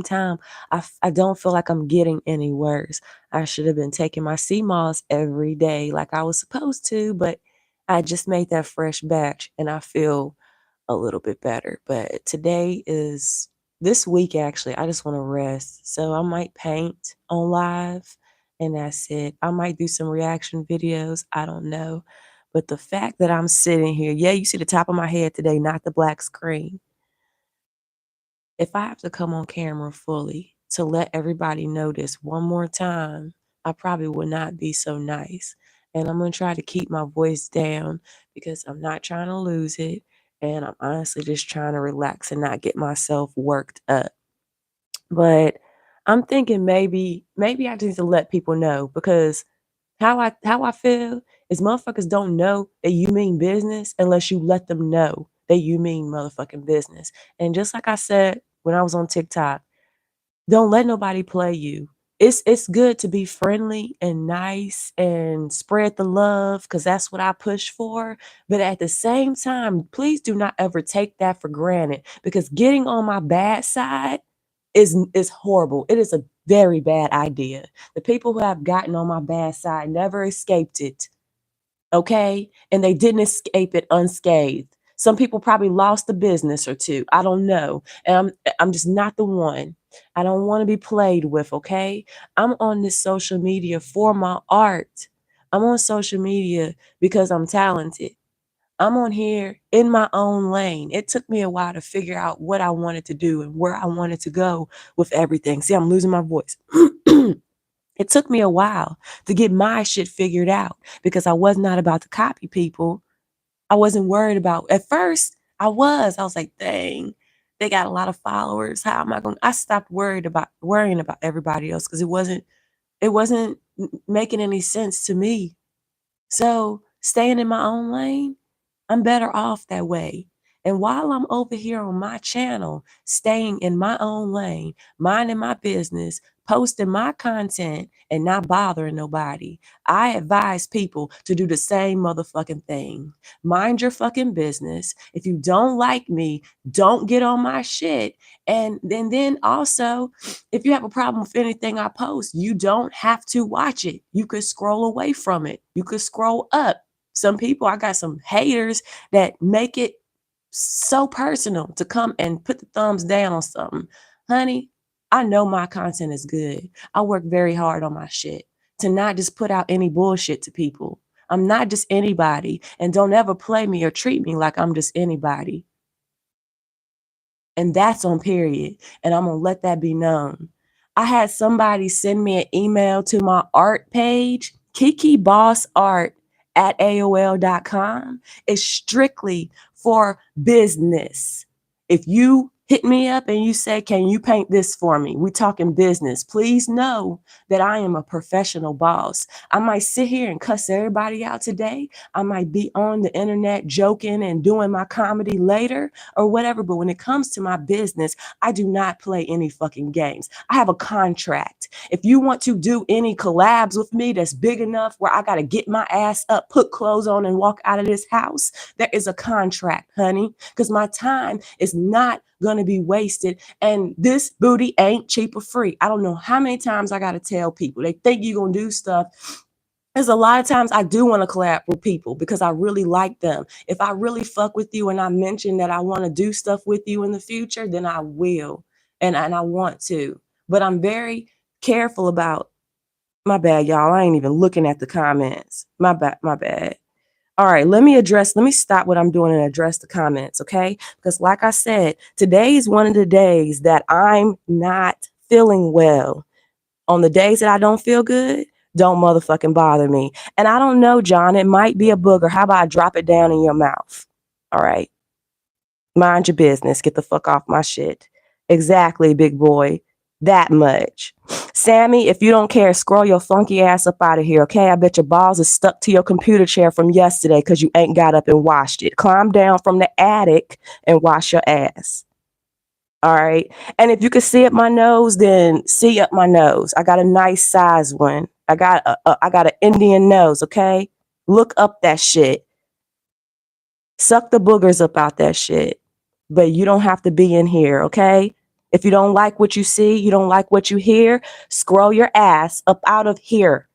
time, I don't feel like I'm getting any worse. I should have been taking my sea moss every day like I was supposed to, but I just made that fresh batch and I feel a little bit better. But today is this week actually, I just want to rest. So I might paint on live and that's it. I might do some reaction videos. I don't know. But the fact that I'm sitting here, yeah, you see the top of my head today, not the black screen. If I have to come on camera fully to let everybody know this one more time, I probably will not be so nice. And I'm going to try to keep my voice down because I'm not trying to lose it. And I'm honestly just trying to relax and not get myself worked up. But I'm thinking maybe I just need to let people know because how I feel is motherfuckers don't know that you mean business unless you let them know that you mean motherfucking business. And just like I said when I was on TikTok, don't let nobody play you. It's good to be friendly and nice and spread the love because that's what I push for. But at the same time, please do not ever take that for granted because getting on my bad side is horrible. It is a very bad idea. The people who have gotten on my bad side never escaped it. Okay? And they didn't escape it unscathed. Some people probably lost a business or two. I don't know. And I'm just not the one. I don't want to be played with, okay? I'm on this social media for my art. I'm on social media because I'm talented. I'm on here in my own lane. It took me a while to figure out what I wanted to do and where I wanted to go with everything. See, I'm losing my voice. It took me a while to get my shit figured out because I was not about to copy people. I wasn't worried about at first I was like, dang, they got a lot of followers. How am I going? I stopped worrying about everybody else because it wasn't making any sense to me. So staying in my own lane, I'm better off that way. And while I'm over here on my channel, staying in my own lane, minding my business, posting my content, and not bothering nobody, I advise people to do the same motherfucking thing. Mind your fucking business. If you don't like me, don't get on my shit. And then also, if you have a problem with anything I post, you don't have to watch it. You could scroll away from it. You could scroll up. Some people, I got some haters that make it so personal to come and put the thumbs down on something. Honey, I know my content is good. I work very hard on my shit to not just put out any bullshit to people. I'm not just anybody, and don't ever play me or treat me like I'm just anybody. And that's on period. And I'm going to let that be known. I had somebody send me an email to my art page, kikibossart at AOL.com. It's strictly for business. If you hit me up and you say, can you paint this for me? We talking business. Please know that I am a professional boss. I might sit here and cuss everybody out today. I might be on the internet joking and doing my comedy later or whatever. But when it comes to my business, I do not play any fucking games. I have a contract. If you want to do any collabs with me that's big enough where I got to get my ass up, put clothes on, and walk out of this house, there is a contract, honey, because my time is not going to be wasted. And this booty ain't cheap or free. I don't know how many times I got to tell people. They think you're going to do stuff. There's a lot of times I do want to collab with people because I really like them. If I really fuck with you and I mention that I want to do stuff with you in the future, then I will. And I want to. But I'm very careful about my bad, y'all. I ain't even looking at the comments. My bad. All right, let me stop what I'm doing and address the comments, okay? Because like I said, today is one of the days that I'm not feeling well. On the days that I don't feel good, don't motherfucking bother me. And I don't know, John, it might be a booger. How about I drop it down in your mouth? All right. Mind your business. Get the fuck off my shit. Exactly, big boy. That much. Sammy, if you don't care, scroll your funky ass up out of here, okay? I bet your balls are stuck to your computer chair from yesterday because you ain't got up and washed it. Climb down from the attic and wash your ass. All right. And if you can see up my nose, then see up my nose. I got a nice size one. I got an Indian nose, okay? Look up that shit. Suck the boogers up out that shit. But you don't have to be in here, okay? If you don't like what you see, you don't like what you hear, scroll your ass up out of here.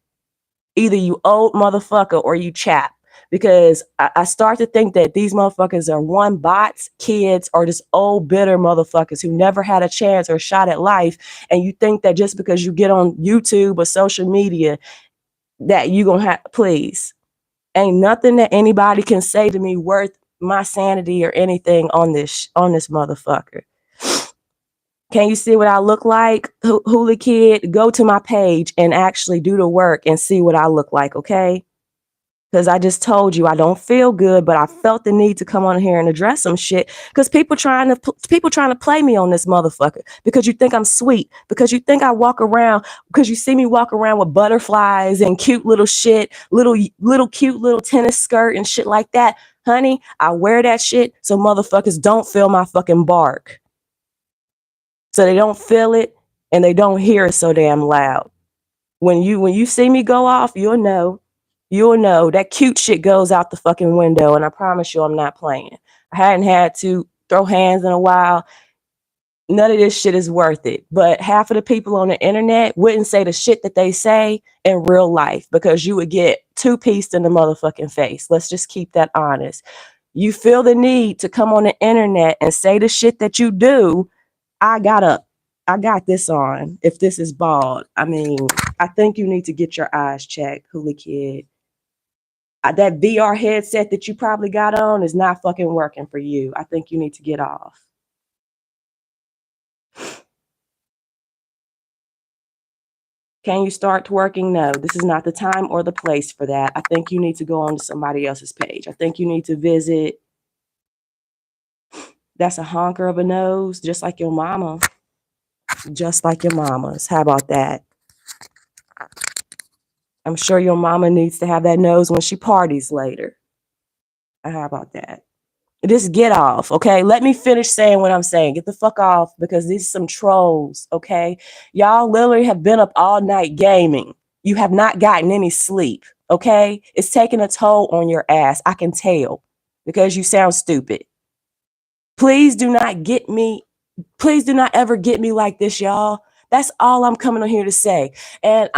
Either you old motherfucker or you chap. Because I start to think that these motherfuckers are one bots, kids, or just old bitter motherfuckers who never had a chance or a shot at life. And you think that just because you get on YouTube or social media that you gonna have, please. Ain't nothing that anybody can say to me worth my sanity or anything on this motherfucker. Can you see what I look like? Hula Kid, go to my page and actually do the work and see what I look like, okay? Because I just told you I don't feel good, but I felt the need to come on here and address some shit. Because people trying to play me on this motherfucker. Because you think I'm sweet. Because you think I walk around. Because you see me walk around with butterflies and cute little shit, little cute little tennis skirt and shit like that, honey. I wear that shit so motherfuckers don't feel my fucking bark. So they don't feel it and they don't hear it so damn loud. When you see me go off, you'll know that cute shit goes out the fucking window. And I promise you, I'm not playing. I hadn't had to throw hands in a while. None of this shit is worth it. But half of the people on the internet wouldn't say the shit that they say in real life because you would get two-pieced in the motherfucking face. Let's just keep that honest. You feel the need to come on the internet and say the shit that you do. I got this on. If this is bald, I mean, I think you need to get your eyes checked, Hula Kid. That VR headset that you probably got on is not fucking working for you. I think you need to get off. Can you start twerking? No, this is not the time or the place for that. I think you need to go on to somebody else's page. I think you need to visit. That's a honker of a nose, just like your mama. Just like your mama's. How about that? I'm sure your mama needs to have that nose when she parties later. How about that? Just get off, okay? Let me finish saying what I'm saying. Get the fuck off because these are some trolls, okay? Y'all literally have been up all night gaming. You have not gotten any sleep, okay? It's taking a toll on your ass. I can tell because you sound stupid. Please do not get me. Please do not ever get me like this, y'all. That's all I'm coming on here to say. And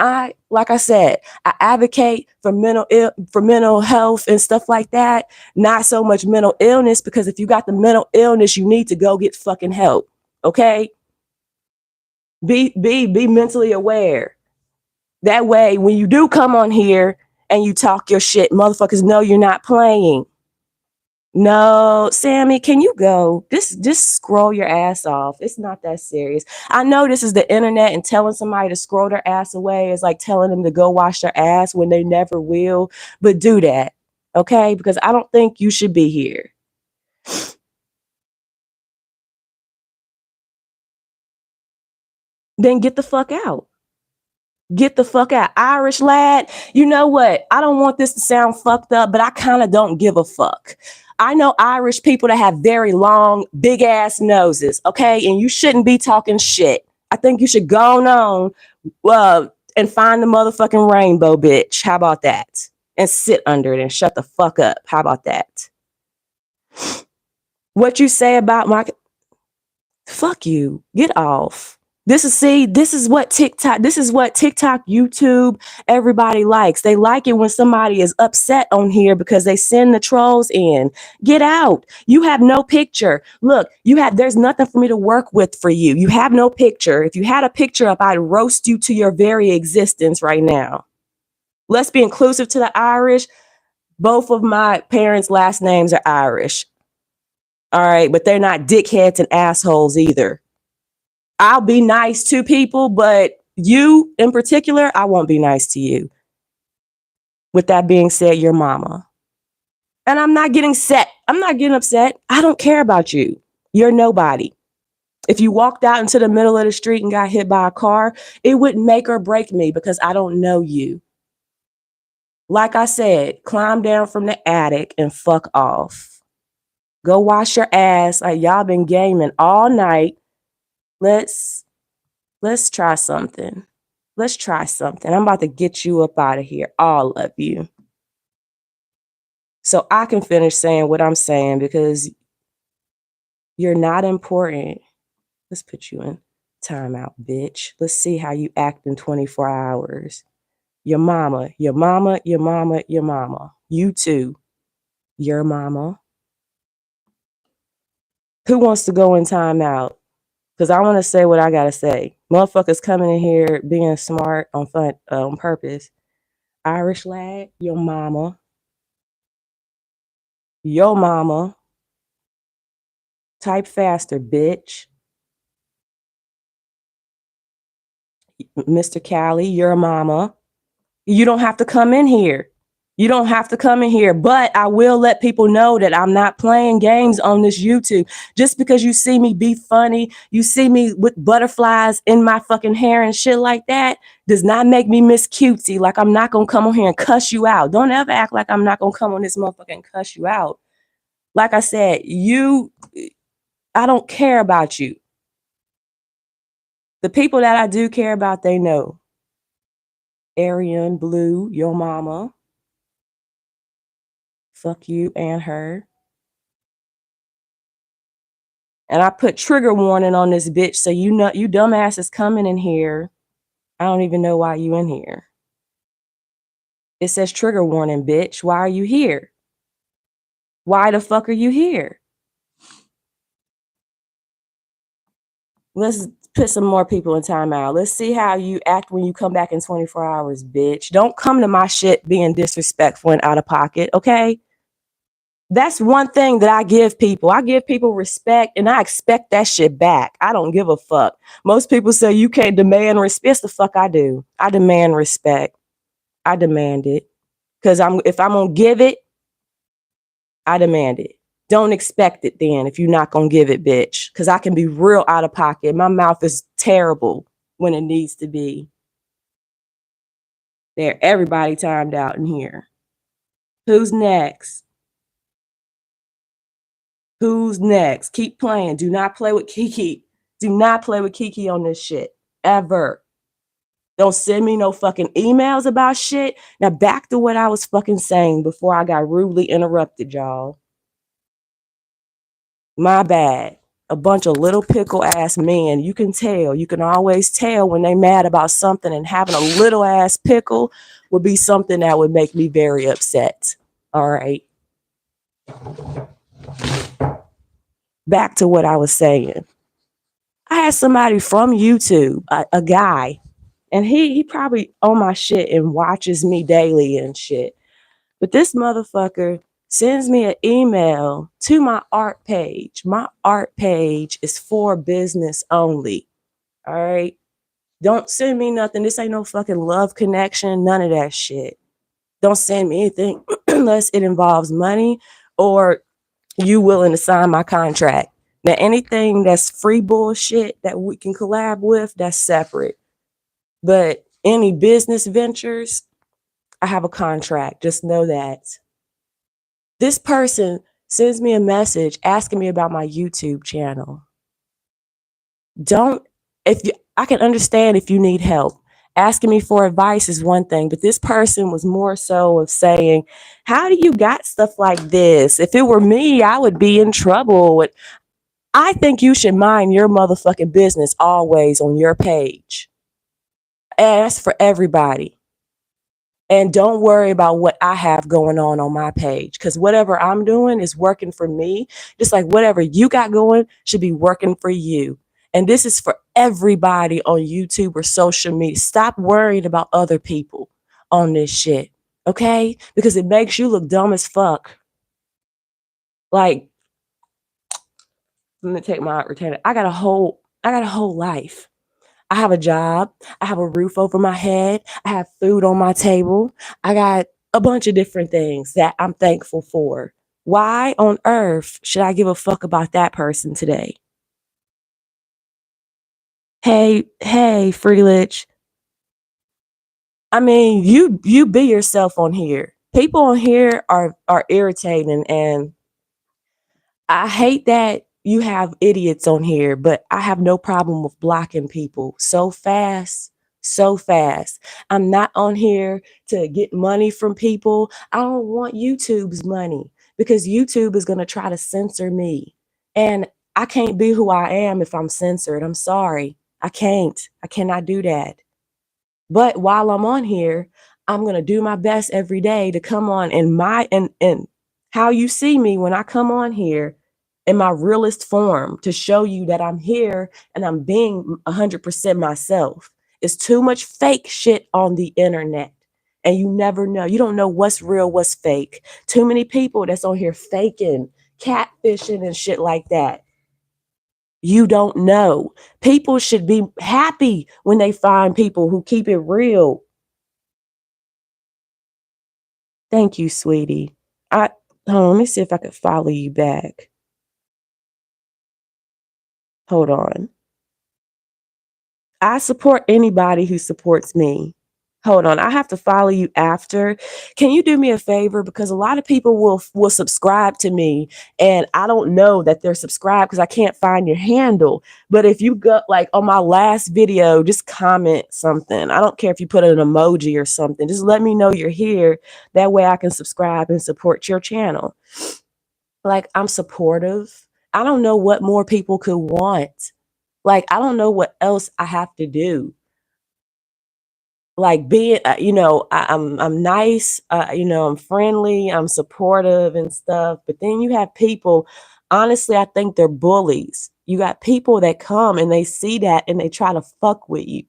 like I said, I advocate for mental health and stuff like that. Not so much mental illness, because if you got the mental illness, you need to go get fucking help. Okay? Be mentally aware. That way, when you do come on here and you talk your shit, motherfuckers know you're not playing. No, Sammy, can you go? Just scroll your ass off. It's not that serious. I know this is the internet, and telling somebody to scroll their ass away is like telling them to go wash their ass when they never will. But do that, okay? Because I don't think you should be here. Then get the fuck out. Get the fuck out. Irish lad, you know what? I don't want this to sound fucked up, but I kind of don't give a fuck. I know Irish people that have very long, big ass noses, okay? And you shouldn't be talking shit. I think you should go on and find the motherfucking rainbow, bitch. How about that? And sit under it and shut the fuck up. How about that? What you say about my... Fuck you. Get off. This is what TikTok, YouTube, everybody likes. They like it when somebody is upset on here because they send the trolls in. Get out. You have no picture. Look, there's nothing for me to work with for you. You have no picture. If you had a picture up, I'd roast you to your very existence right now. Let's be inclusive to the Irish. Both of my parents' last names are Irish. All right, but they're not dickheads and assholes either. I'll be nice to people, but you in particular, I won't be nice to you. With that being said, your mama. And I'm not getting upset. I don't care about you. You're nobody. If you walked out into the middle of the street and got hit by a car, it wouldn't make or break me because I don't know you. Like I said, climb down from the attic and fuck off. Go wash your ass. Like y'all been gaming all night. Let's try something. Let's try something. I'm about to get you up out of here, all of you. So I can finish saying what I'm saying because you're not important. Let's put you in timeout, bitch. Let's see how you act in 24 hours. Your mama, your mama, your mama, your mama. You too. Your mama. Who wants to go in timeout? Because I want to say what I got to say. Motherfuckers coming in here being smart on fun, on purpose. Irish lad, your mama. Your mama. Type faster, bitch. Mr. Callie, your mama. You don't have to come in here. You don't have to come in here, but I will let people know that I'm not playing games on this YouTube. Just because you see me be funny, you see me with butterflies in my fucking hair and shit like that, does not make me Miss Cutesy. Like I'm not gonna come on here and cuss you out. Don't ever act like I'm not gonna come on this motherfucker and cuss you out. Like I said, I don't care about you. The people that I do care about, they know. Arian, Blue, your mama. Fuck you and her. And I put trigger warning on this bitch, so you know you dumbass is coming in here. I don't even know why you in here. It says trigger warning, bitch. Why are you here? Why the fuck are you here? Let's put some more people in timeout. Let's see how you act when you come back in 24 hours, bitch. Don't come to my shit being disrespectful and out of pocket, okay? That's one thing that I give people. I give people respect and I expect that shit back. I don't give a fuck. Most people say you can't demand respect. Yes, the fuck I do. I demand respect. I demand it. Because if I'm gonna give it, I demand it. Don't expect it then if you're not gonna give it, bitch. Because I can be real out of pocket. My mouth is terrible when it needs to be. There, everybody timed out in here. Who's next? Who's next? Keep playing. Do not play with Kiki. Do not play with Kiki on this shit. Ever. Don't send me no fucking emails about shit. Now back to what I was fucking saying before I got rudely interrupted, y'all. My bad. A bunch of little pickle ass men. You can tell. You can always tell when they mad about something, and having a little ass pickle would be something that would make me very upset. All right. Back to what I was saying. I had somebody from YouTube, a guy, and he probably on my shit and watches me daily and shit. But this motherfucker sends me an email to my art page. My art page is for business only. All right. Don't send me nothing. This ain't no fucking love connection. None of that shit. Don't send me anything unless it involves money or you willing to sign my contract. Now, anything that's free bullshit that we can collab with, that's separate. But any business ventures, I have a contract. Just know that. This person sends me a message asking me about my YouTube channel. I can understand if you need help. Asking me for advice is one thing, but this person was more so of saying, how do you got stuff like this? If it were me, I would be in trouble. I think you should mind your motherfucking business always on your page. And that's for everybody. And don't worry about what I have going on my page, because whatever I'm doing is working for me, just like whatever you got going should be working for you. And this is for everybody on YouTube or social media. Stop worrying about other people on this shit, okay? Because it makes you look dumb as fuck. Like, let me take my retainer. I got a whole life. I have a job. I have a roof over my head. I have food on my table. I got a bunch of different things that I'm thankful for. Why on earth should I give a fuck about that person today? Hey, Freelich. I mean, you be yourself on here. People on here are irritating, and I hate that you have idiots on here, but I have no problem with blocking people so fast, so fast. I'm not on here to get money from people. I don't want YouTube's money because YouTube is going to try to censor me. And I can't be who I am if I'm censored. I'm sorry. I can't. I cannot do that. But while I'm on here, I'm gonna do my best every day to come on in my and how you see me when I come on here in my realest form to show you that I'm here and I'm being 100% myself. It's too much fake shit on the internet. And you never know. You don't know what's real, what's fake. Too many people that's on here faking, catfishing and shit like that. You don't know. People should be happy when they find people who keep it real. Thank you, sweetie. I hold on, let me see if I could follow you back. Hold on. I support anybody who supports me. Hold on, I have to follow you after. Can you do me a favor? Because a lot of people will subscribe to me, and I don't know that they're subscribed because I can't find your handle. But if you go like on my last video, just comment something. I don't care if you put an emoji or something. Just let me know you're here. That way I can subscribe and support your channel. Like I'm supportive. I don't know what more people could want. Like I don't know what else I have to do. Like being, I'm nice, I'm friendly, I'm supportive and stuff. But then you have people, honestly, I think they're bullies. You got people that come and they see that and they try to fuck with you.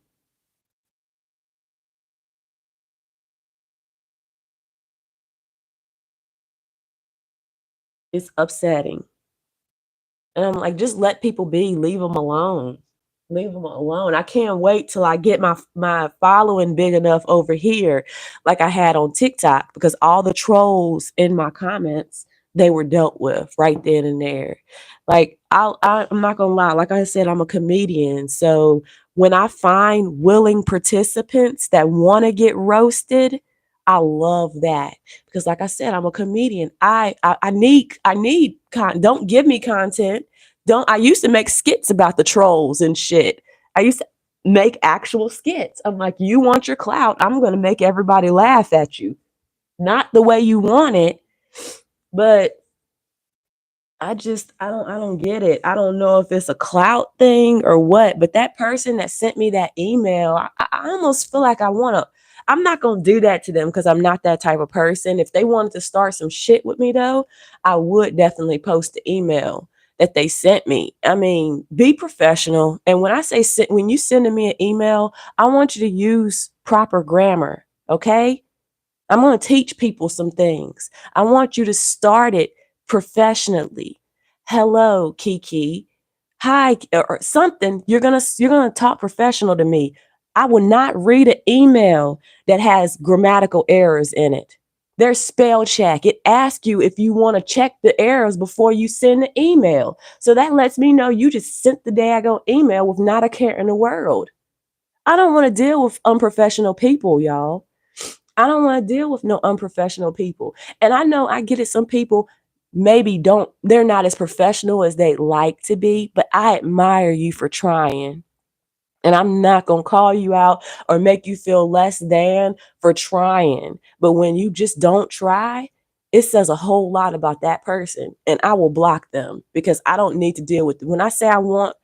It's upsetting. And I'm like, just let people be, leave them alone. Leave them alone. I can't wait till I get my following big enough over here, like I had on TikTok, because all the trolls in my comments they were dealt with right then and there. Like I'm not gonna lie. Like I said, I'm a comedian, so when I find willing participants that want to get roasted, I love that because, like I said, I'm a comedian. Don't give me content. Don't I used to make skits about the trolls and shit. I used to make actual skits. I'm like, you want your clout? I'm gonna make everybody laugh at you. Not the way you want it, but I don't get it. I don't know if it's a clout thing or what, but that person that sent me that email, I almost feel like I'm not gonna do that to them because I'm not that type of person. If they wanted to start some shit with me though, I would definitely post the email that they sent me. I mean, be professional. And when I say when you sending me an email, I want you to use proper grammar, okay? I'm going to teach people some things. I want you to start it professionally. Hello, Kiki. Hi, or something. You're gonna talk professional to me. I will not read an email that has grammatical errors in it. There's spell check. It asks you if you want to check the errors before you send the email. So that lets me know you just sent the daggone email with not a care in the world. I don't want to deal with unprofessional people, y'all. I don't want to deal with no unprofessional people. And I know I get it. Some people maybe they're not as professional as they like to be, but I admire you for trying. And I'm not going to call you out or make you feel less than for trying. But when you just don't try, it says a whole lot about that person. And I will block them because I don't need to deal with it. When I say I want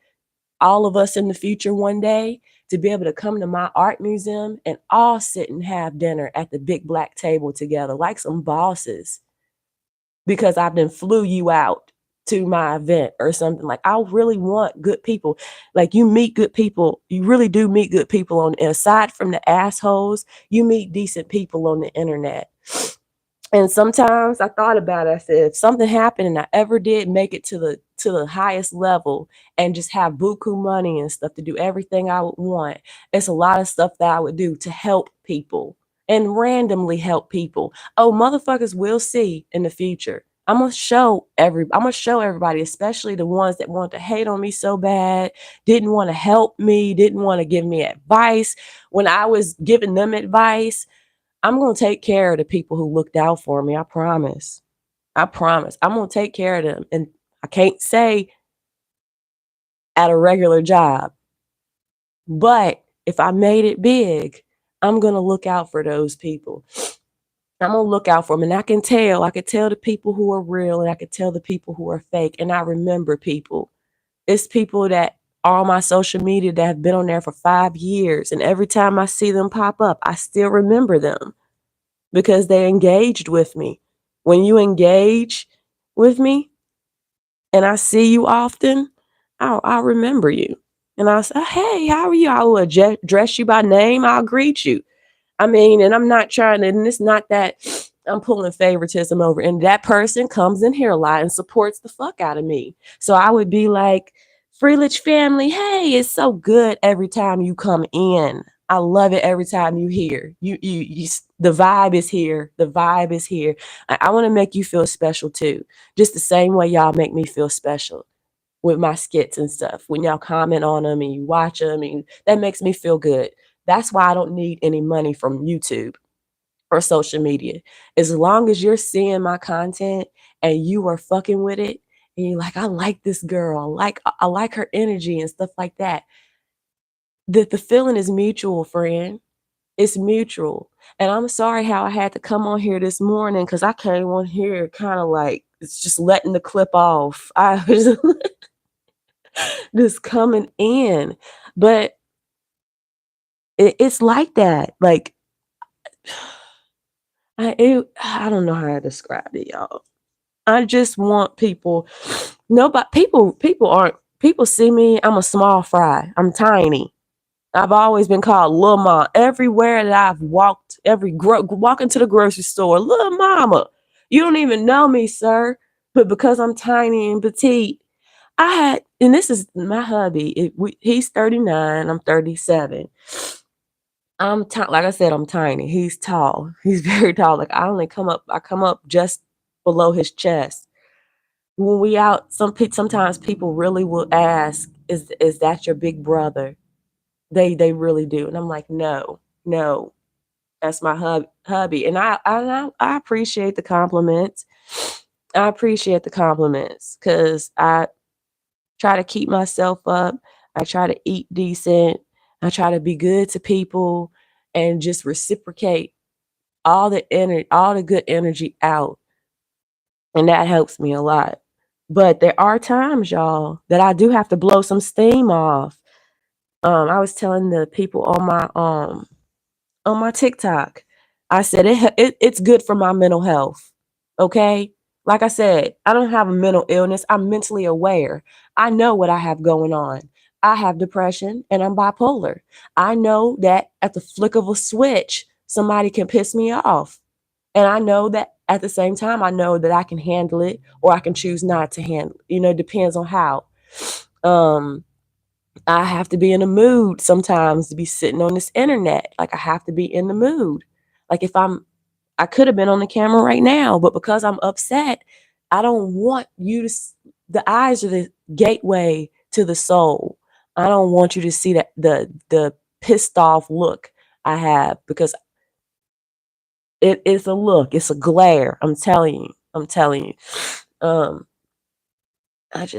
all of us in the future one day to be able to come to my art museum and all sit and have dinner at the big black table together like some bosses because I've been flew you out to my event or something. Like I really want good people. Like you meet good people. You really do meet good people on, aside from the assholes, you meet decent people on the internet. And sometimes I thought about it. I said, if something happened and I ever did make it to the highest level and just have buku money and stuff to do everything I would want, it's a lot of stuff that I would do to help people and randomly help people. Oh, motherfuckers will see in the future. I'm gonna show everybody, especially the ones that want to hate on me so bad, didn't want to help me, didn't want to give me advice. When I was giving them advice, I'm going to take care of the people who looked out for me. I promise. I promise. I'm going to take care of them. And I can't say at a regular job, but if I made it big, I'm going to look out for those people. I'm going to look out for them. And I can tell the people who are real and I can tell the people who are fake. And I remember people. It's people that are on my social media that have been on there for 5 years. And every time I see them pop up, I still remember them because they engaged with me. When you engage with me and I see you often, I'll remember you. And I'll say, hey, how are you? I will address you by name. I'll greet you. I mean, and I'm not trying to, and it's not that I'm pulling favoritism over. And that person comes in here a lot and supports the fuck out of me. So I would be like, Freelich family, hey, it's so good every time you come in. I love it every time you here. The vibe is here. The vibe is here. I want to make you feel special too. Just the same way y'all make me feel special with my skits and stuff. When y'all comment on them and you watch them, and that makes me feel good. That's why I don't need any money from YouTube or social media. As long as you're seeing my content and you are fucking with it, and you're like, I like this girl, I like her energy and stuff like that. The feeling is mutual, friend. It's mutual. And I'm sorry how I had to come on here this morning because I came on here kind of like it's just letting the clip off. I was just coming in. But it's like that. Like I don't know how to describe it, y'all. I just want people. Nobody, people aren't. People see me. I'm a small fry. I'm tiny. I've always been called Lil Ma everywhere that I've walked. Walk into the grocery store, Lil Mama. You don't even know me, sir. But because I'm tiny and petite, and this is my hubby. He's 39. I'm 37. Like I said, I'm tiny. He's tall. He's very tall. Like I come up just below his chest. When we out, sometimes people really will ask, "Is that your big brother?" They really do, and I'm like, no, no, that's my hubby, and I appreciate the compliments. I appreciate the compliments because I try to keep myself up. I try to eat decent. I try to be good to people and just reciprocate all the good energy out. And that helps me a lot. But there are times, y'all, that I do have to blow some steam off. I was telling the people on my TikTok, I said it's good for my mental health. Okay? Like I said, I don't have a mental illness. I'm mentally aware. I know what I have going on. I have depression and I'm bipolar. I know that at the flick of a switch, somebody can piss me off. And I know that at the same time, I know that I can handle it or I can choose not to handle it. It depends on how. Um, I have to be in a mood sometimes to be sitting on this internet. Like I have to be in the mood. Like I could have been on the camera right now, but because I'm upset, I don't want you to, the eyes are the gateway to the soul. I don't want you to see the pissed off look I have because it's a look, it's a glare. I'm telling you. I'm telling you. Um,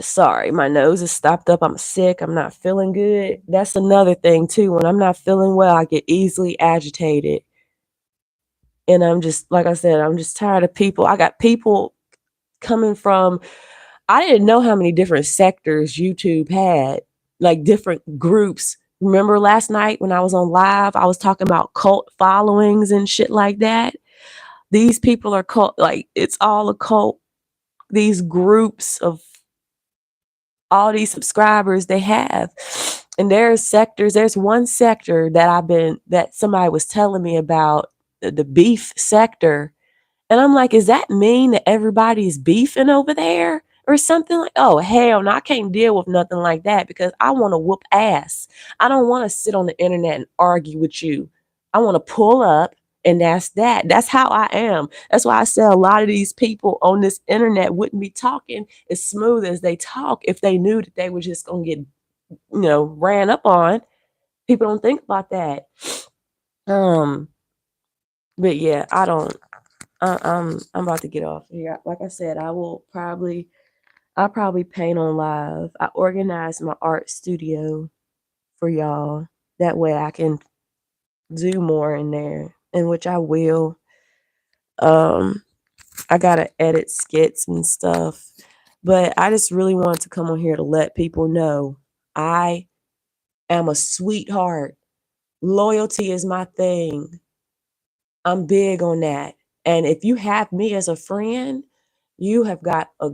sorry, my nose is stopped up. I'm sick. I'm not feeling good. That's another thing too. When I'm not feeling well, I get easily agitated. And I'm just, like I said, I'm just tired of people. I got people coming from, I didn't know how many different sectors YouTube had, like different groups. Remember last night when I was on live, I was talking about cult followings and shit like that. These people are cult, like it's all a cult. These groups of all these subscribers they have. And there's one sector that somebody was telling me about, the beef sector. And I'm like, does that mean that everybody's beefing over there or something? Like, oh, hell no, I can't deal with nothing like that because I want to whoop ass. I don't want to sit on the internet and argue with you. I want to pull up and that's that. That's how I am. That's why I said a lot of these people on this internet wouldn't be talking as smooth as they talk if they knew that they were just going to get, ran up on. People don't think about that. Um, but yeah, I don't. I'm about to get off here. Like I said, I'll probably paint on live. I organized my art studio for y'all. That way I can do more in there, in which I will. Um, I gotta edit skits and stuff. But I just really wanted to come on here to let people know I am a sweetheart. Loyalty is my thing. I'm big on that. And if you have me as a friend, you have got a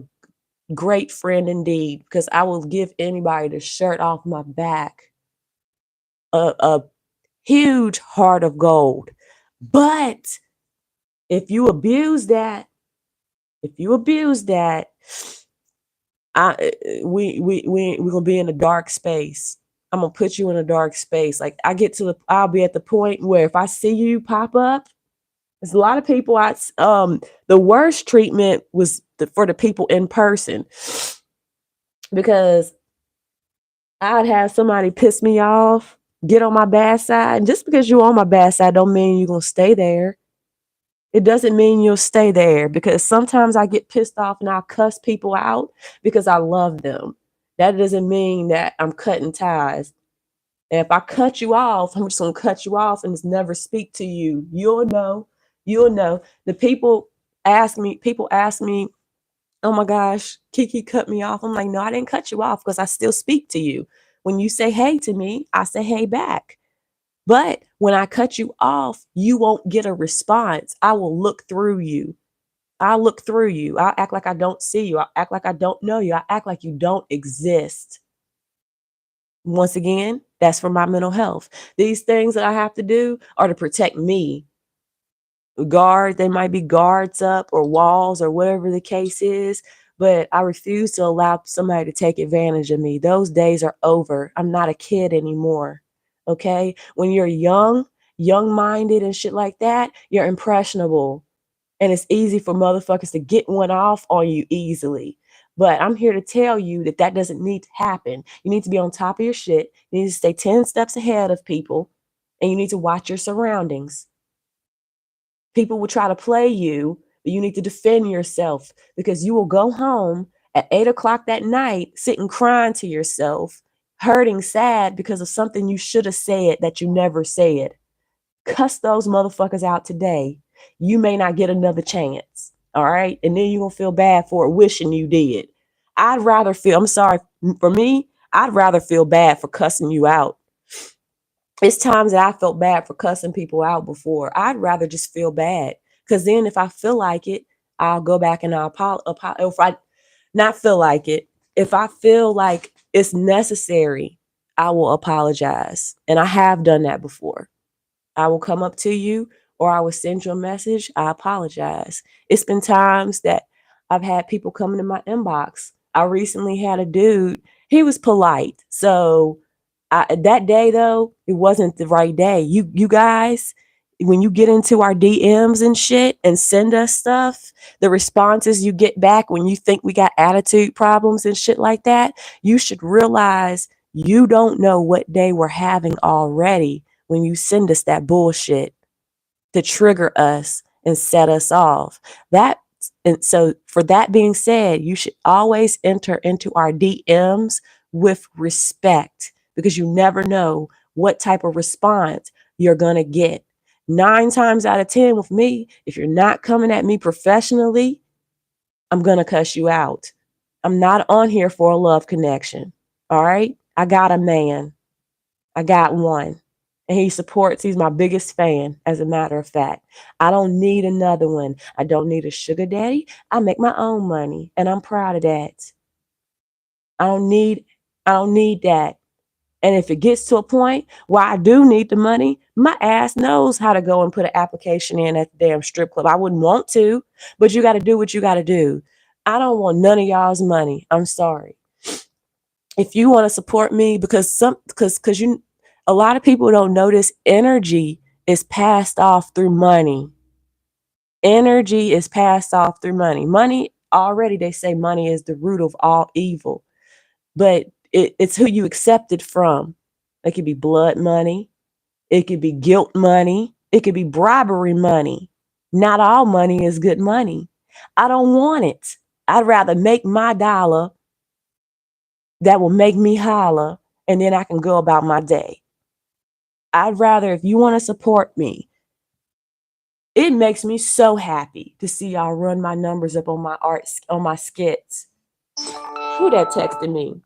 great friend indeed, because I will give anybody the shirt off my back, a huge heart of gold. But if you abuse that, if you abuse that, I we're gonna be in a dark space. I'm gonna put you in a dark space. Like I'll be at the point where if I see you pop up, there's a lot of people. The worst treatment was for the people in person, because I'd have somebody piss me off, get on my bad side, and just because you're on my bad side don't mean you're gonna stay there. It doesn't mean you'll stay there, because sometimes I get pissed off and I'll cuss people out because I love them. That doesn't mean that I'm cutting ties. And if I cut you off, I'm just gonna cut you off and just never speak to you. You'll know. You'll know. People ask me, oh my gosh, Kiki cut me off. I'm like, no, I didn't cut you off, because I still speak to you. When you say hey to me, I say hey back. But when I cut you off, you won't get a response. I will look through you. I'll look through you. I'll act like I don't see you. I'll act like I don't know you. I'll act like you don't exist. Once again, that's for my mental health. These things that I have to do are to protect me. They might be guards up or walls or whatever the case is, but I refuse to allow somebody to take advantage of me. Those days are over. I'm not a kid anymore. Okay? When you're young minded and shit like that, you're impressionable. And it's easy for motherfuckers to get one off on you easily. But I'm here to tell you that that doesn't need to happen. You need to be on top of your shit. You need to stay 10 steps ahead of people, and you need to watch your surroundings. People will try to play you, but you need to defend yourself, because you will go home at 8 o'clock that night, sitting crying to yourself, hurting, sad because of something you should have said that you never said. Cuss those motherfuckers out today. You may not get another chance. All right. And then you're going to feel bad for it, wishing you did. I'm sorry, for me, I'd rather feel bad for cussing you out. It's times that I felt bad for cussing people out before. I'd rather just feel bad, because then if I feel like it, I'll go back and I'll apologize. If I not feel like it, if I feel like it's necessary, I will apologize. And I have done that before. I will come up to you, or I will send you a message. I apologize. It's been times that I've had people come into my inbox. I recently had a dude, he was polite. So that day though, it wasn't the right day. You guys, when you get into our DMs and shit and send us stuff, the responses you get back when you think we got attitude problems and shit like that, you should realize you don't know what day we're having already when you send us that bullshit to trigger us and set us off. That and so for that being said, you should always enter into our DMs with respect, because you never know what type of response you're going to get. 9 times out of 10 with me, if you're not coming at me professionally, I'm going to cuss you out. I'm not on here for a love connection. All right? I got a man. I got one. And he's my biggest fan, as a matter of fact. I don't need another one. I don't need a sugar daddy. I make my own money, and I'm proud of that. I don't need I don't need that. And if it gets to a point where I do need the money, my ass knows how to go and put an application in at the damn strip club. I wouldn't want to, but you got to do what you got to do. I don't want none of y'all's money. I'm sorry. If you want to support me, because you a lot of people don't notice energy is passed off through money. Energy is passed off through money. Money, already they say money is the root of all evil, but it's who you accept it from. It could be blood money, it could be guilt money, it could be bribery money. Not all money is good money. I don't want it. I'd rather make my dollar that will make me holler, and then I can go about my day. I'd rather, if you want to support me, it makes me so happy to see y'all run my numbers up on my skits. Who that texted me?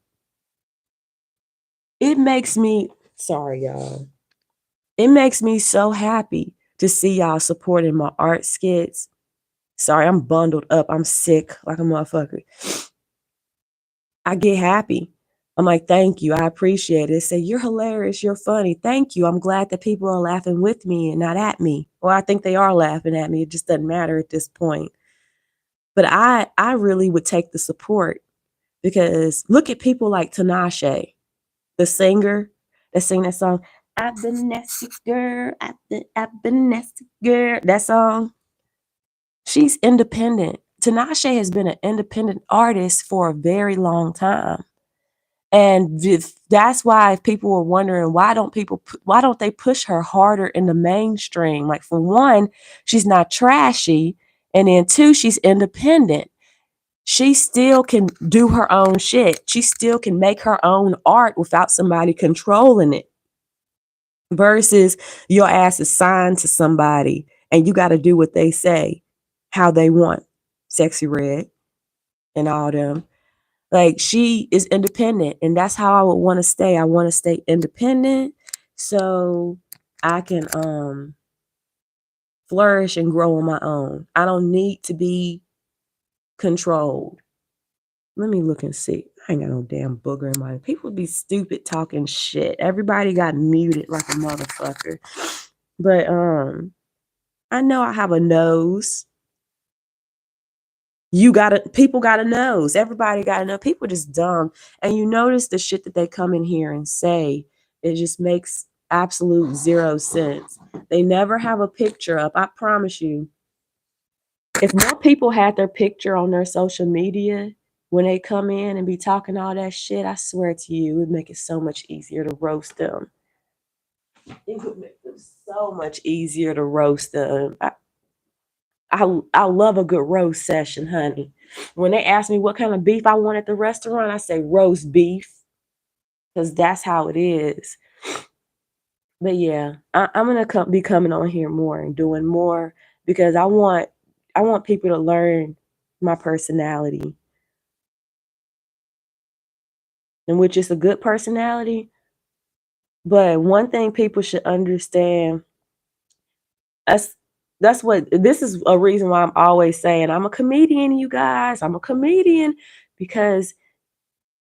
It makes me, sorry, y'all. It makes me so happy to see y'all supporting my art skits. Sorry, I'm bundled up. I'm sick like a motherfucker. I get happy. I'm like, thank you. I appreciate it. They say, you're hilarious. You're funny. Thank you. I'm glad that people are laughing with me and not at me. Or I think they are laughing at me. It just doesn't matter at this point. But I really would take the support because look at people like Tinashe, the singer that sing that song. I've been nasty girl. I've been nasty girl. That song. She's independent. Tinashe has been an independent artist for a very long time. And that's why if people were wondering why don't they push her harder in the mainstream? Like for one, she's not trashy, and then two, she's independent. She still can do her own shit. She still can make her own art without somebody controlling it. Versus your ass is signed to somebody and you got to do what they say, how they want. Sexy Red and all them. Like she is independent, and that's how I would want to stay. I want to stay independent so I can flourish and grow on my own. I don't need to be controlled. Let me look and see. I ain't got no damn booger in my people be stupid talking shit. Everybody got muted like a motherfucker. But I know I have a nose. People got a nose. Everybody got a nose. People just dumb. And you notice the shit that they come in here and say, it just makes absolute zero sense. They never have a picture up. I promise you. If more people had their picture on their social media when they come in and be talking all that shit, I swear to you, it would make it so much easier to roast them. It would make them so much easier to roast them. I love a good roast session, honey. When they ask me what kind of beef I want at the restaurant, I say roast beef because that's how it is. But yeah, I'm gonna be coming on here more and doing more because I want people to learn my personality, and which is a good personality. But one thing people should understand, that's that's what this is a reason why I'm always saying I'm a comedian, you guys. I'm a comedian because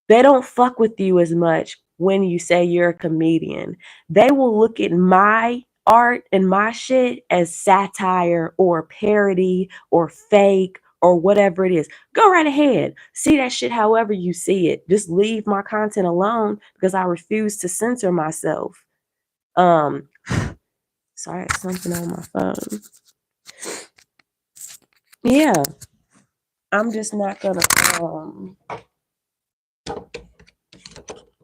they don't fuck with you as much when you say you're a comedian. They will look at my art and my shit as satire or parody or fake or whatever it is. Go right ahead. See that shit however you see it. Just leave my content alone because I refuse to censor myself. Um sorry, I have something on my phone. Yeah. I'm just not gonna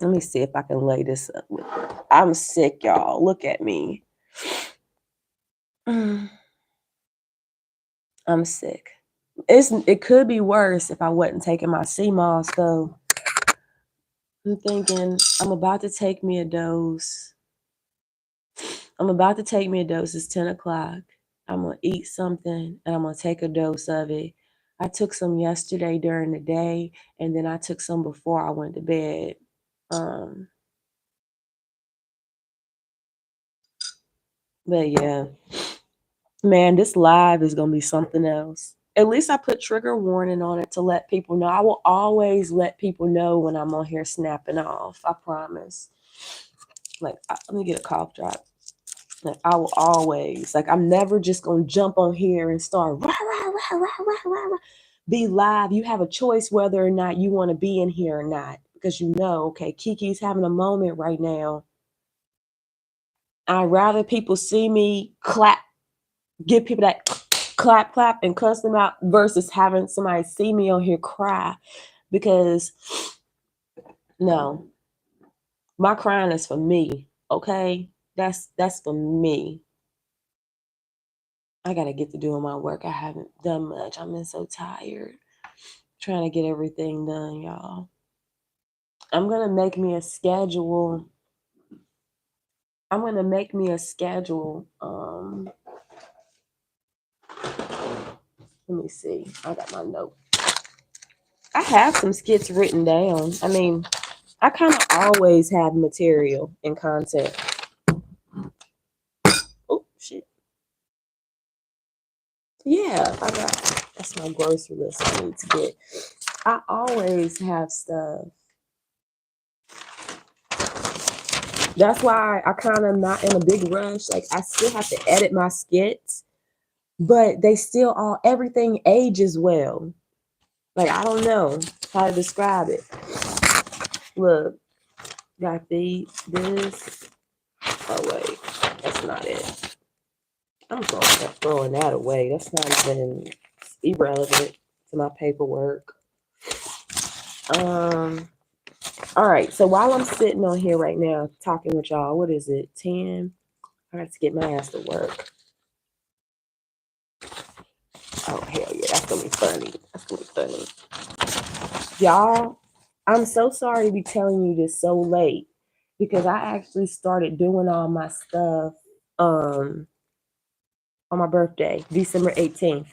let me see if I can lay this up with it. I'm sick, y'all. Look at me. I'm sick. It could be worse if I wasn't taking my CMOS though. I'm thinking I'm about to take me a dose. I'm about to take me a dose. It's 10 o'clock. I'm gonna eat something and I'm gonna take a dose of it. I took some yesterday during the day and then I took some before I went to bed. Um, but yeah. Man, this live is gonna be something else. At least I put trigger warning on it to let people know. I will always let people know when I'm on here snapping off. I promise. Like, let me get a cough drop. Like, I will always, like, I'm never just gonna jump on here and start rah, rah, rah, rah, rah, rah, rah. Be live. You have a choice whether or not you want to be in here or not because you know, okay, Kiki's having a moment right now. I'd rather people see me clap, give people that clap, clap, and cuss them out versus having somebody see me on here cry. Because no, my crying is for me. Okay, that's for me. I gotta get to doing my work. I haven't done much. I've been so tired trying to get everything done, y'all. I'm gonna make me a schedule. I'm gonna make me a schedule. Let me see. I got my note. I have some skits written down. I mean, I kind of always have material and content. Oh shit. Yeah, I got that's my grocery list I need to get. I always have stuff. That's why I kind of not in a big rush. Like I still have to edit my skits, but they still all everything ages well. Like I don't know how to describe it. Look, got this. Oh wait, that's not it. I'm going to throwing that away. That's not even irrelevant to my paperwork. Um. All right. So while I'm sitting on here right now talking with y'all, what is it? 10. I got to get my ass to work. Oh hell yeah, that's gonna be funny. That's gonna be funny. Y'all, I'm so sorry to be telling you this so late because I actually started doing all my stuff um on my birthday, December 18th.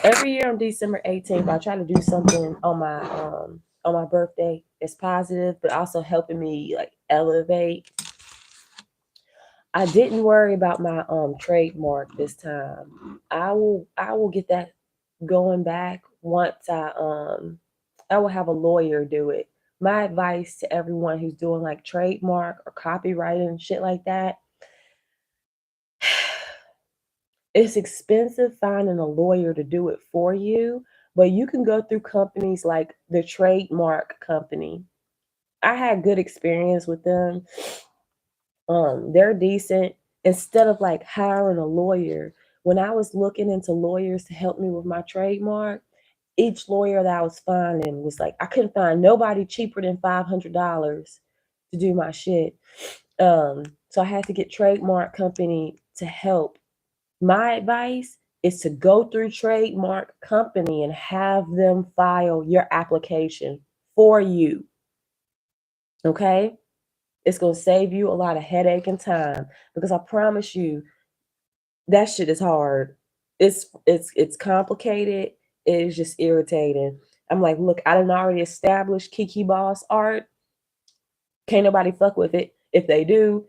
Every year on December 18th, I try to do something on my birthday that's positive, but also helping me like elevate. I didn't worry about my trademark this time. I will get that going back once I will have a lawyer do it. My advice to everyone who's doing like trademark or copyright and shit like that, it's expensive finding a lawyer to do it for you, but you can go through companies like the trademark company. I had good experience with them. They're decent. Instead of like hiring a lawyer, when I was looking into lawyers to help me with my trademark, each lawyer that I was finding was like I couldn't find nobody cheaper than $500 to do my shit. So I had to get trademark company to help. My advice is to go through trademark company and have them file your application for you. Okay? It's gonna save you a lot of headache and time because I promise you that shit is hard. It's complicated. It is just irritating. I'm like, look, I done already established Kiki Boss art. Can't nobody fuck with it. If they do,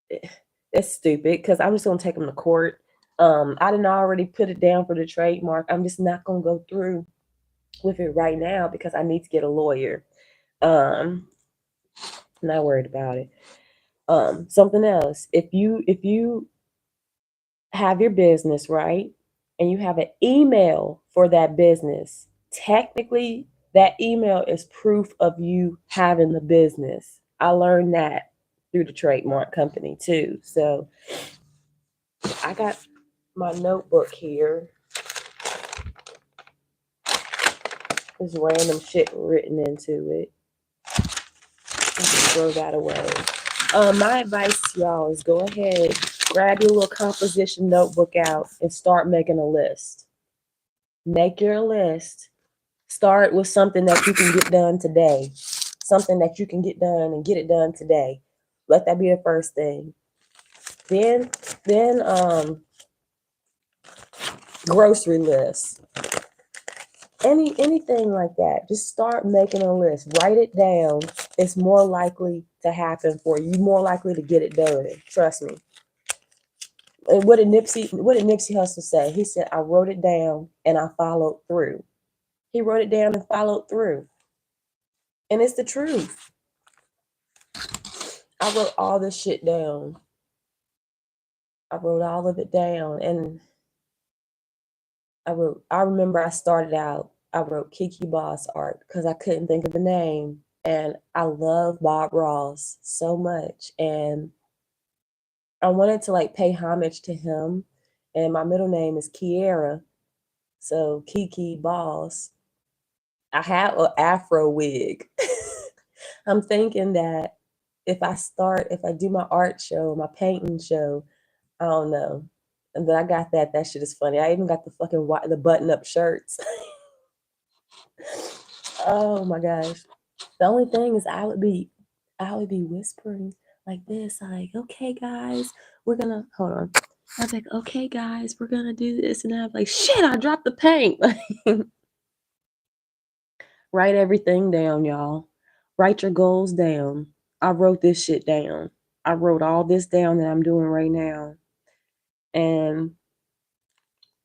it's stupid because I'm just gonna take them to court. I didn't already put it down for the trademark. I'm just not gonna go through with it right now because I need to get a lawyer. Um, not worried about it. Something else. If you have your business, right? And you have an email for that business, technically that email is proof of you having the business. I learned that through the trademark company too. So I got my notebook here. There's random shit written into it. I can throw that away. My advice to y'all is go ahead, grab your little composition notebook out and start making a list. Make your list. Start with something that you can get done today. Something that you can get done and get it done today. Let that be the first thing. Then grocery list. Anything like that. Just start making a list. Write it down. It's more likely to happen for you. You're more likely to get it done. Trust me. And what did Nipsey Hussle say? He said, I wrote it down and I followed through. He wrote it down and followed through. And it's the truth. I wrote all this shit down. I wrote all of it down and I remember I started out, I wrote Kiki Boss art because I couldn't think of a name. And I love Bob Ross so much. And I wanted to like pay homage to him. And my middle name is Kiera. So Kiki Boss. I have an afro wig. I'm thinking that if I do my art show, my painting show, I don't know. And then I got that. That shit is funny. I even got the fucking the button up shirts. Oh my gosh. The only thing is I would be whispering like this, like, okay guys, we're gonna hold on. I was like, okay guys, we're gonna do this, and I'm like, shit, I dropped the paint. Write everything down, y'all. Write your goals down. I wrote this shit down. I wrote all this down that I'm doing right now. And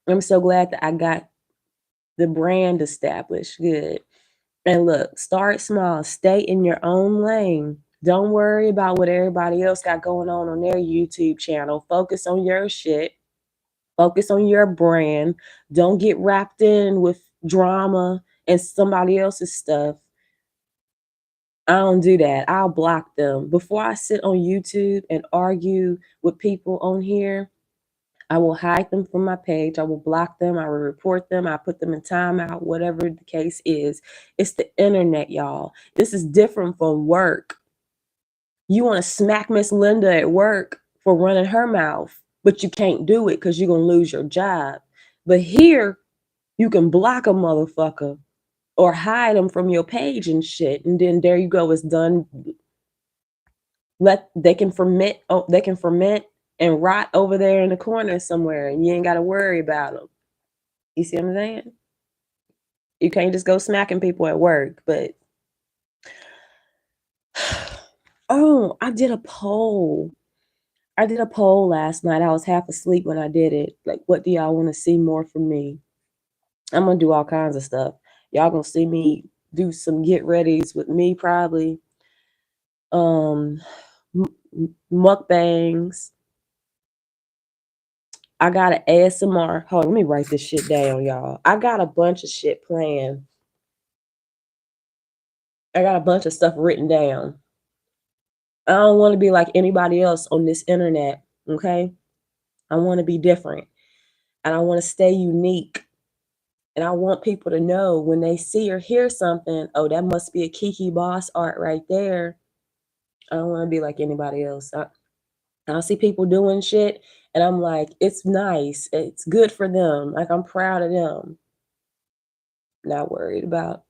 I'm so glad that I got the brand established. Good. And look, start small. Stay in your own lane. Don't worry about what everybody else got going on their YouTube channel. Focus on your shit. Focus on your brand. Don't get wrapped in with drama and somebody else's stuff. I don't do that. I'll block them. Before I sit on YouTube and argue with people on here, I will hide them from my page. I will block them. I will report them. I put them in timeout, whatever the case is. It's the internet, y'all. This is different from work. You want to smack Miss Linda at work for running her mouth, but you can't do it because you're going to lose your job. But here, you can block a motherfucker or hide them from your page and shit. And then there you go. It's done. They can ferment. Oh, they can ferment and rot over there in the corner somewhere, and you ain't got to worry about them. You see what I'm saying? You can't just go smacking people at work. But oh, I did a poll. I did a poll last night. I was half asleep when I did it. Like, what do y'all want to see more from me? I'm gonna do all kinds of stuff. Y'all gonna see me do some get readies with me probably. Mukbangs. I got an ASMR. Hold on, let me write this shit down, y'all. I got a bunch of shit planned. I got a bunch of stuff written down. I don't want to be like anybody else on this internet, okay? I want to be different. And I want to stay unique. And I want people to know when they see or hear something, oh, that must be a Kiki Boss art right there. I don't want to be like anybody else. I see people doing shit and I'm like, it's nice. It's good for them. Like, I'm proud of them. Not worried about.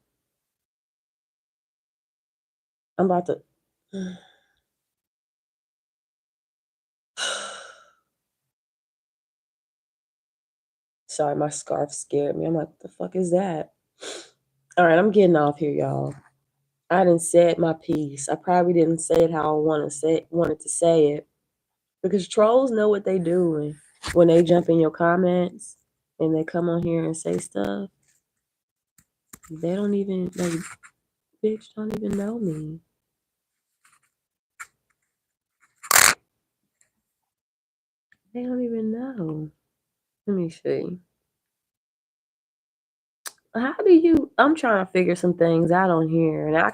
I'm about to. Sorry, my scarf scared me. I'm like, what the fuck is that? All right, I'm getting off here, y'all. I didn't say my piece. I probably didn't say it how I wanted to say it. Because trolls know what they doing when they jump in your comments and they come on here and say stuff. They don't even bitch don't even know me. They don't even know. Let me see. How do you? I'm trying to figure some things out on here, and I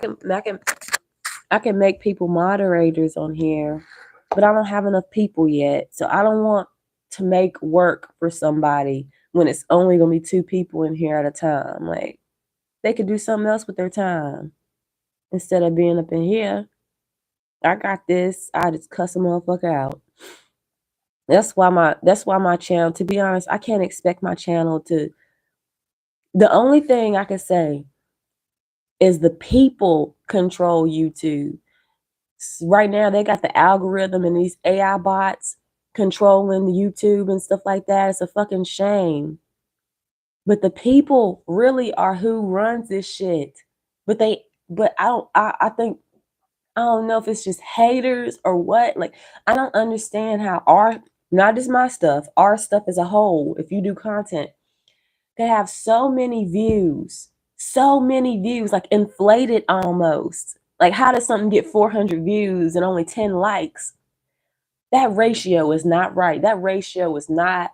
can make people moderators on here, but I don't have enough people yet. So I don't want to make work for somebody when it's only gonna be 2 people in here at a time. Like, they could do something else with their time instead of being up in here. I got this. I just cuss a motherfucker out. That's why my channel, to be honest, I can't expect my channel to. The only thing I can say is the people control YouTube. Right now, they got the algorithm and these AI bots controlling the YouTube and stuff like that. It's a fucking shame. But the people really are who runs this shit. But I think, I don't know if it's just haters or what. Like, I don't understand how not just my stuff, our stuff as a whole, if you do content, can have so many views, like inflated almost. Like, how does something get 400 views and only 10 likes? That ratio is not right. That ratio is not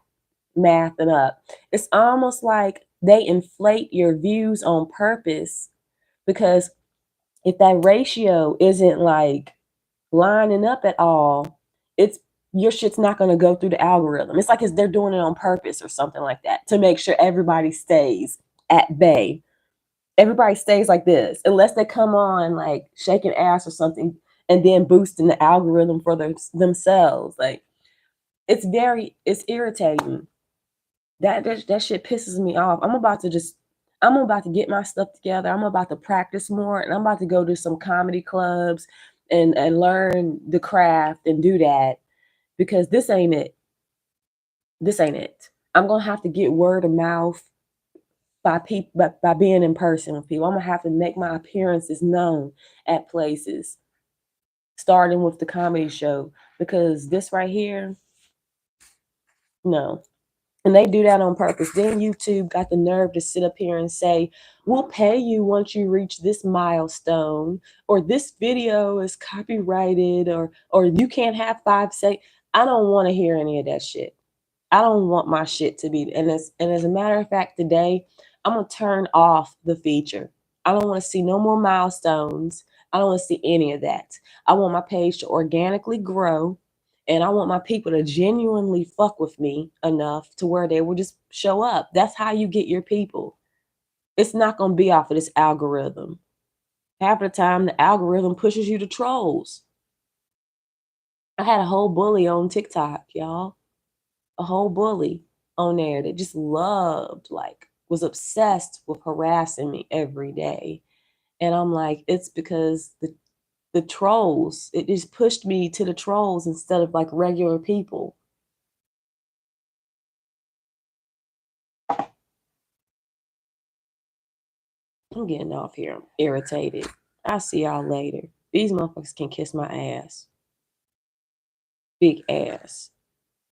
mathing up. It's almost like they inflate your views on purpose, because if that ratio isn't like lining up at all, it's your shit's not going to go through the algorithm. It's like they're doing it on purpose or something like that to make sure everybody stays at bay. Everybody stays like this unless they come on like shaking ass or something and then boosting the algorithm for themselves. Like, it's irritating. That shit pisses me off. I'm about to get my stuff together. I'm about to practice more, and I'm about to go to some comedy clubs and learn the craft and do that, because this ain't it. I'm gonna have to get word of mouth by being in person with people. I'm gonna have to make my appearances known at places, starting with the comedy show, because this right here, no. And they do that on purpose. Then YouTube got the nerve to sit up here and say, we'll pay you once you reach this milestone, or this video is copyrighted, or you can't have 5 seconds. I don't want to hear any of that shit. I don't want my shit to be, and as a matter of fact, today I'm gonna turn off the feature. I don't want to see no more milestones. I don't want to see any of that. I want my page to organically grow, and I want my people to genuinely fuck with me enough to where they will just show up. That's how you get your people. It's not gonna be off of this algorithm. Half of the time, the algorithm pushes you to trolls. I had a whole bully on TikTok, y'all. A whole bully on there that just loved, like, was obsessed with harassing me every day. And I'm like, it's because the trolls, it just pushed me to the trolls instead of like regular people. I'm getting off here. I'm irritated. I'll see y'all later. These motherfuckers can kiss my ass. Big ass.